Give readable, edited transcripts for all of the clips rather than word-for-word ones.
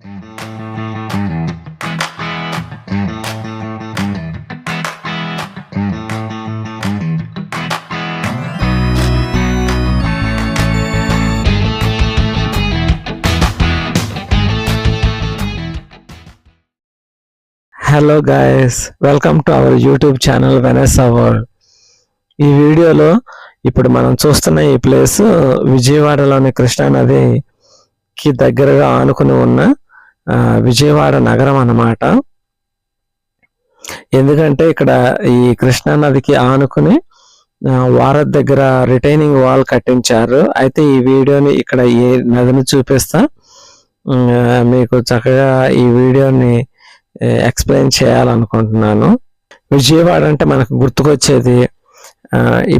Hello guys, welcome to our YouTube channel Vanessa World. ఈ వీడియోలో ఇప్పుడు మనం చూస్తున్న ఈ ప్లేస్ విజయవాడలోని కృష్ణానదికి దగ్గరగా ఆనుకుని ఉన్న విజయవాడ నగరం అన్నమాట. ఎందుకంటే ఇక్కడ ఈ కృష్ణానదికి ఆనుకుని వారధి దగ్గర రిటైనింగ్ వాల్ కట్టించారు. అయితే ఈ వీడియోని ఇక్కడ ఈ నదిని చూపిస్తా మీకు చక్కగా ఈ వీడియోని ఎక్స్ప్లెయిన్ చేయాలనుకుంటున్నాను. విజయవాడ అంటే మనకు గుర్తుకొచ్చేది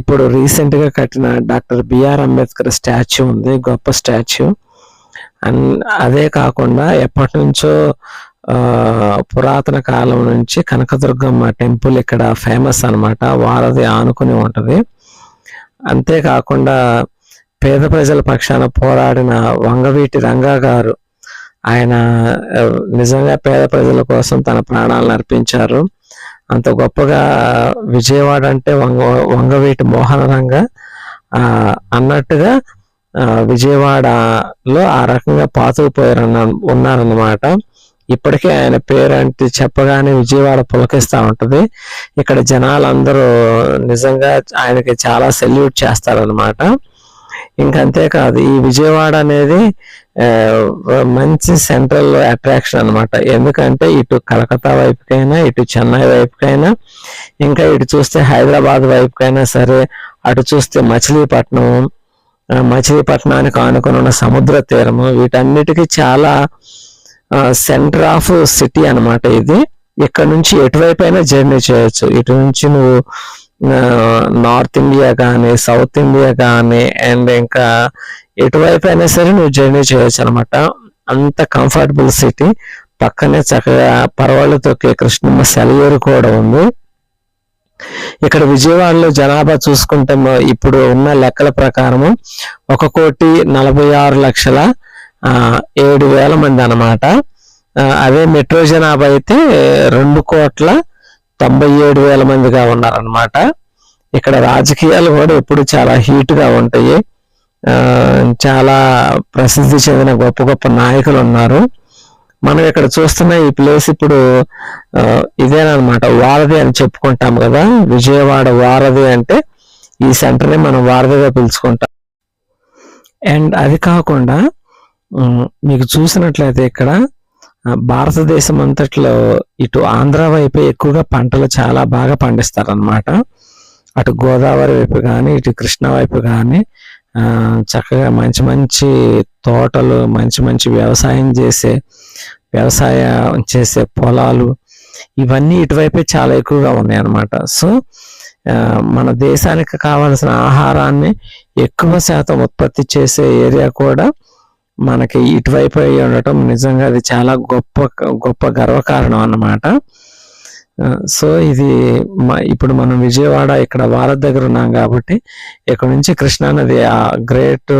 ఇప్పుడు రీసెంట్ గా కట్టిన డాక్టర్ బిఆర్ అంబేద్కర్ స్టాచ్యూ ఉంది, గొప్ప స్టాచ్యూ. అదే కాకుండా ఎప్పటి నుంచో పురాతన కాలం నుంచి కనకదుర్గమ్మ టెంపుల్ ఇక్కడ ఫేమస్ అన్నమాట, వారధి ఆనుకుని ఉంటది. అంతేకాకుండా పేద ప్రజల పక్షాన పోరాడిన వంగవీటి రంగా గారు, ఆయన నిజంగా పేద ప్రజల కోసం తన ప్రాణాలను అర్పించారు. అంత గొప్పగా విజయవాడ అంటే వంగవీటి మోహన రంగ అన్నట్టుగా విజయవాడలో ఆ రకంగా పాతుకుపోయారు ఉన్నారన్నమాట. ఇప్పటికే ఆయన పేరు అంటే చెప్పగానే విజయవాడ పులకిస్తూ ఉంటది. ఇక్కడ జనాలందరూ నిజంగా ఆయనకి చాలా సెల్యూట్ చేస్తారనమాట. ఇంకంతేకాదు, ఈ విజయవాడ అనేది మంచి సెంట్రల్ అట్రాక్షన్ అనమాట. ఎందుకంటే ఇటు కలకత్తా వైపుకైనా, ఇటు చెన్నై వైపుకైనా, ఇంకా ఇటు చూస్తే హైదరాబాద్ వైపుకైనా సరే, అటు చూస్తే మచిలీపట్నానికి ఆనుకుని ఉన్న సముద్ర తీరము, వీటన్నిటికీ చాలా సెంటర్ ఆఫ్ సిటీ అనమాట ఇది. ఇక్కడ నుంచి ఎటువైపు అయినా జర్నీ చేయొచ్చు. ఇటు నుంచి నువ్వు నార్త్ ఇండియా కానీ, సౌత్ ఇండియా కానీ, అండ్ ఇంకా ఎటువైపు అయినా సరే నువ్వు జర్నీ చేయొచ్చు అనమాట. అంత కంఫర్టబుల్ సిటీ. పక్కనే చక్కగా పర్వాళ్ళు తొక్కే కృష్ణమ్మ సెలయేరు కూడా ఉంది. ఇక్కడ విజయవాడలో జనాభా చూసుకుంటే ఇప్పుడు ఉన్న లెక్కల ప్రకారము 1,46,07,000 మంది అనమాట. అదే మెట్రో జనాభా అయితే 2,97,000 మందిగా ఉన్నారనమాట. ఇక్కడ రాజకీయాలు కూడా ఎప్పుడు చాలా హీట్ గా ఉంటాయి. చాలా ప్రసిద్ధి చెందిన గొప్ప గొప్ప నాయకులు ఉన్నారు. మనం ఇక్కడ చూస్తున్న ఈ ప్లేస్ ఇప్పుడు ఇదేనమాట, వారధి అని చెప్పుకుంటాం కదా. విజయవాడ వారధి అంటే ఈ సెంటర్ ని మనం వారధిగా పిలుచుకుంటాం. అండ్ అది కాకుండా మీకు చూసినట్లయితే ఇక్కడ భారతదేశం అంతట్లో ఇటు ఆంధ్ర వైపు ఎక్కువగా పంటలు చాలా బాగా పండిస్తారనమాట. అటు గోదావరి వైపు కానీ, ఇటు కృష్ణా వైపు కానీ చక్కగా మంచి మంచి తోటలు, మంచి మంచి వ్యవసాయం చేసే పొలాలు, ఇవన్నీ ఇటువైపే చాలా ఎక్కువగా ఉన్నాయి అన్నమాట. సో మన దేశానికి కావాల్సిన ఆహారాన్ని ఎక్కువ శాతం ఉత్పత్తి చేసే ఏరియా కూడా మనకి ఇటువైపు అయి ఉండటం నిజంగా అది చాలా గొప్ప గర్వకారణం అన్నమాట. సో ఇది ఇప్పుడు మనం విజయవాడ ఇక్కడ వారధి దగ్గర ఉన్నాం కాబట్టి ఇక్కడ నుంచి కృష్ణానది ఆ గ్రేట్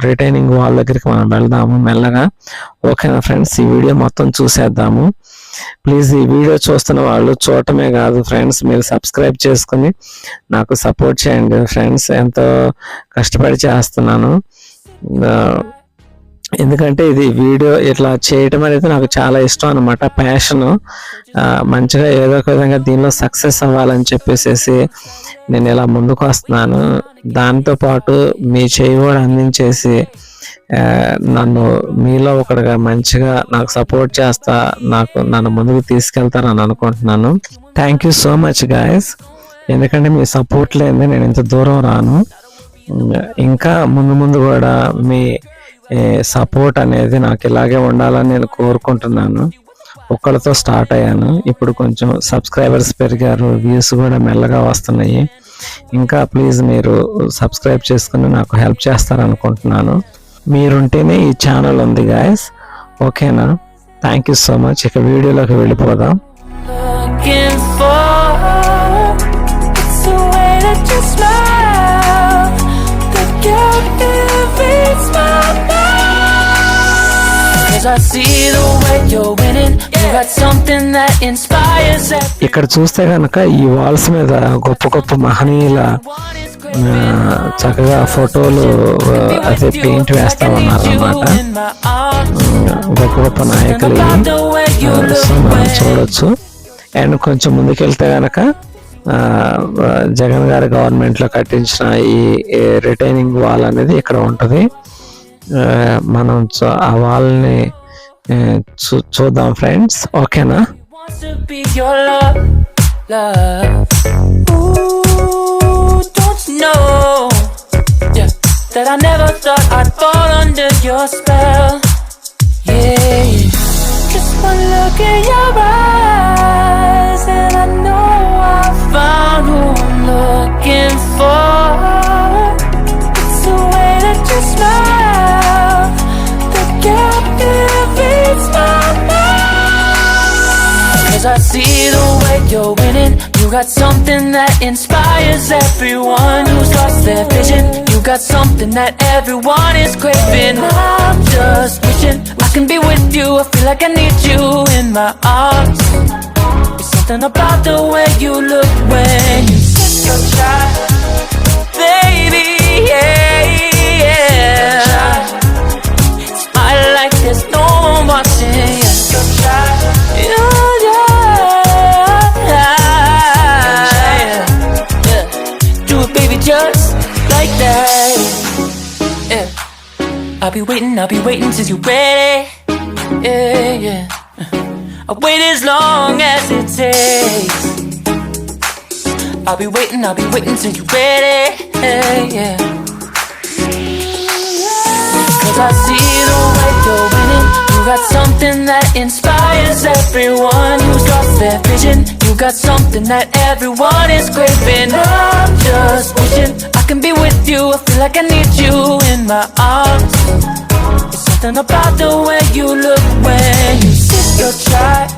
రిటైనింగ్ వాల్ దగ్గరికి మనం వెళ్దాము మెల్లగా. ఓకేనా ఫ్రెండ్స్, ఈ వీడియో మొత్తం చూసేద్దాము. ప్లీజ్ ఈ వీడియో చూస్తున్న వాళ్ళు చూడటమే కాదు ఫ్రెండ్స్, మీరు సబ్స్క్రైబ్ చేసుకుని నాకు సపోర్ట్ చేయండి ఫ్రెండ్స్. ఎంతో కష్టపడి చేస్తున్నాను, ఎందుకంటే ఇది వీడియో ఇట్లా చేయటం అనేది నాకు చాలా ఇష్టం అనమాట, ప్యాషన్. మంచిగా ఏదో ఒక విధంగా దీనిలో సక్సెస్ అవ్వాలని చెప్పేసి నేను ఇలా ముందుకు వస్తున్నాను. దాంతోపాటు మీ చేయి కూడా అందించేసి నన్ను మీలో ఒకటిగా మంచిగా నాకు సపోర్ట్ చేస్తా, నన్ను ముందుకు తీసుకెళ్తారని అనుకుంటున్నాను. Thank you so much guys, ఎందుకంటే మీ సపోర్ట్ లేదే నేను ఇంత దూరం రాను. ఇంకా ముందు కూడా మీ సపోర్ట్ అనేది నాకు ఇలాగే ఉండాలని నేను కోరుకుంటున్నాను. ఒక్కళ్ళతో స్టార్ట్ అయ్యాను, ఇప్పుడు కొంచెం సబ్స్క్రైబర్స్ పెరిగారు, వ్యూస్ కూడా మెల్లగా వస్తున్నాయి. ఇంకా ప్లీజ్ మీరు సబ్స్క్రైబ్ చేసుకుని నాకు హెల్ప్ చేస్తారనుకుంటున్నాను. మీరుంటేనే ఈ ఛానల్ ఉంది గాయస్. ఓకేనా, థ్యాంక్ యూ సో మచ్. ఇక వీడియోలోకి వెళ్ళిపోదాం. 'Cause I see the way you're winning. You got something that inspires everyone. ఇక్కడ చూస్తే కనుక ఈ వాల్స్ మీద గొప్ప గొప్ప మహనీయుల చక్కగా ఫోటోలు అదే పెయింట్ వేస్తా ఉన్నారు అన్నమాట. గొప్ప గొప్ప నాయకులు మనం చూడొచ్చు. అండ్ కొంచెం ముందుకెళ్తే కనుక జగన్ గారి గవర్నమెంట్ లో కట్టించిన ఈ రిటైనింగ్ వాల్ అనేది ఇక్కడ ఉంటది. మనం ఆ వాల్ ని చూద్దాం ఫ్రెండ్స్, ఓకేనా? That I never thought I'd fall under your spell. Yeah, just one look in your eyes and I know I found who I'm looking for. It's the way that you smile that captivates my mind. 'Cause I see the way you're winning. You got something that inspires everyone who's lost their vision. You got something that everyone is craving. I'm just wishing I can be with you. I feel like I need you in my arms. There's something about the way you look when you sit your child, baby, yeah, yeah. Smile like there's no one watching. Yes, your child, yeah, yeah. Do it, baby, just like that. Yeah. I'll be waiting till you're ready. Yeah, yeah. I'll wait as long as it takes. I'll be waiting till you're ready. Yeah, yeah. 'Cause I see the way you're winning. You got something that inspires everyone who's lost their vision. You got something that everyone is craving. I'm just wishing I can be with you. I feel like I need you in my arms. There's something about the way you look when you sit your child.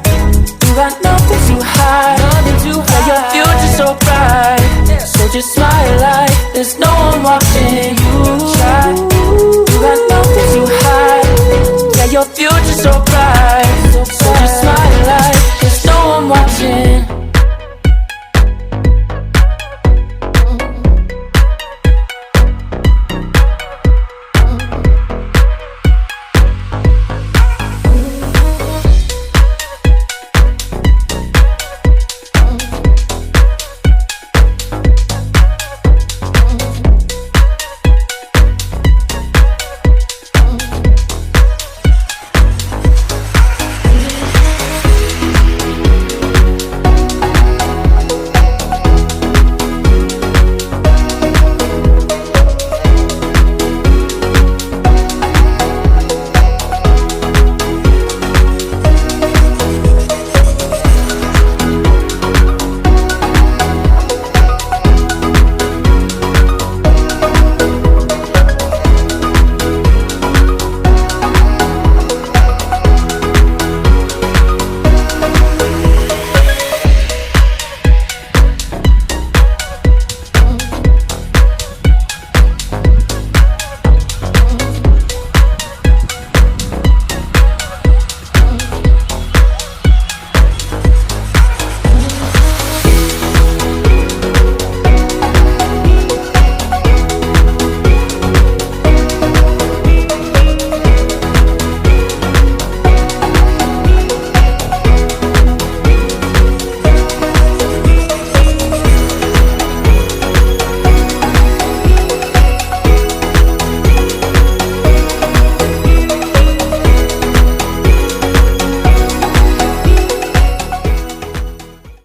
You got nothing to hide. Yeah, your future's so bright. So just smile like there's no one watching you try. You got nothing to hide. Yeah, your future's so bright. So just smile like there's no one watching.